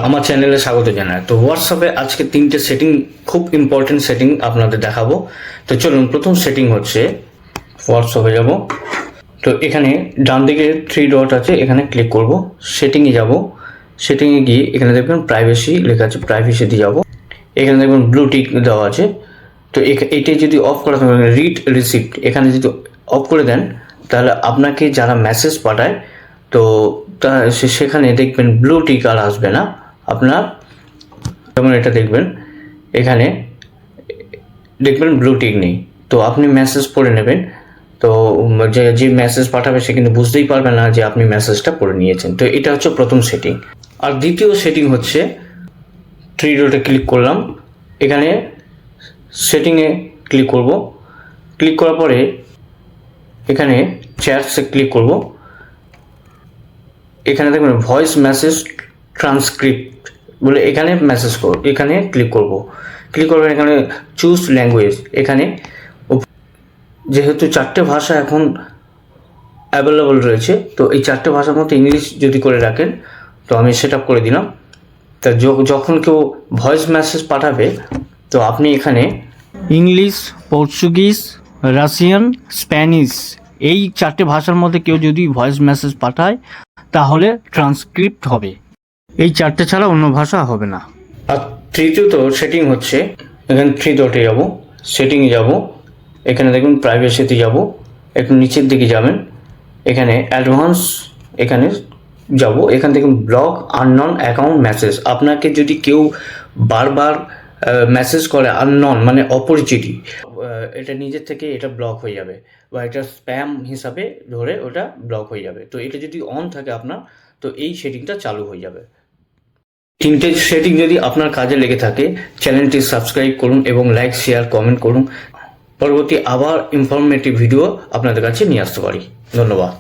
আমার চ্যানেলে স্বাগত জানাই। তো হোয়াটসঅ্যাপে আজকে 3টে সেটিং, খুব ইম্পর্টেন্ট সেটিং আপনাদের দেখাবো। তো চলুন, প্রথম সেটিং হচ্ছে হোয়াটসঅ্যাপে যাব। তো এখানে ডান দিকে 3 ডট আছে, এখানে ক্লিক করব, সেটিংয়ে যাব। সেটিংয়ে গিয়ে এখানে দেখবেন প্রাইভেসি লেখা আছে, প্রাইভেসিতে যাব। এখানে দেখবেন ব্লু টিক দেওয়া আছে। তো এটাই যদি অফ করা থাকে, রিড রিসিপ্ট এখানে যদি অফ করে দেন, তাহলে আপনাকে যারা মেসেজ পাঠায় তো সেখানে দেখবেন ব্লু টিক আর আসবে না আপনার। যেমন এটা দেখবেন, এখানে দেখবেন ব্লু টিক নেই। তো আপনি মেসেজ পড়ে নেবেন, তো যে মেসেজ পাঠাবে সে কিন্তু বুঝতেই পারবে না যে আপনি মেসেজটা পড়ে নিয়েছেন। তো এটা হচ্ছে প্রথম সেটিং। আর দ্বিতীয় সেটিং হচ্ছে 3 ডটে ক্লিক করলাম, এখানে সেটিংয়ে ক্লিক করব। ক্লিক করার পরে এখানে চ্যাটসে ক্লিক করব। এখানে দেখবেন ভয়েস মেসেজ ট্রান্সক্রিপ্ট বলে এখানে মেসেজ করব, এখানে ক্লিক করব। ক্লিক করবেন, এখানে চুজ ল্যাঙ্গুয়েজ, এখানে যেহেতু 4টে ভাষা এখন অ্যাভেলেবল রয়েছে, তো এই 4টে ভাষার মধ্যে ইংলিশ যদি করে রাখেন, তো আমি সেট আপ করে দিলাম। তা যখন কেউ ভয়েস মেসেজ পাঠাবে, তো আপনি এখানে ইংলিশ, পর্তুগিজ, রাশিয়ান, স্প্যানিশ এই 4টে ভাষার মধ্যে কেউ যদি ভয়েস মেসেজ পাঠায় তাহলে ট্রান্সক্রিপ্ট হবে। এই 4টে ছাড়া অন্য ভাষা হবে না। আর তৃতীয়ত সেটিং হচ্ছে, এখানে 3 ডটে যাব, সেটিংয়ে যাব, এখানে দেখুন প্রাইভেসিতে যাব, একটু নিচের দিকে যাবেন, এখানে অ্যাডভান্স এখানে যাব। এখান থেকে ব্লক আননন অ্যাকাউন্ট মেসেজ। আপনাকে যদি কেউ বারবার মেসেজ করে আননন মানে অপরিচিতি, এটা নিজের থেকে এটা ব্লক হয়ে যাবে, বা এটা স্প্যাম হিসাবে ধরে ওটা ব্লক হয়ে যাবে। তো এটা যদি অন থাকে আপনার, তো এই সেটিংটা চালু হয়ে যাবে। 3টে সেটিং যদি আপনার কাজে লেগে থাকে, চ্যানেলটি সাবস্ক্রাইব করুন এবং লাইক, শেয়ার, কমেন্ট করুন। পরবর্তী আবার ইনফরমেটিভ ভিডিও আপনাদের কাছে নিয়ে আসতে পারি। ধন্যবাদ।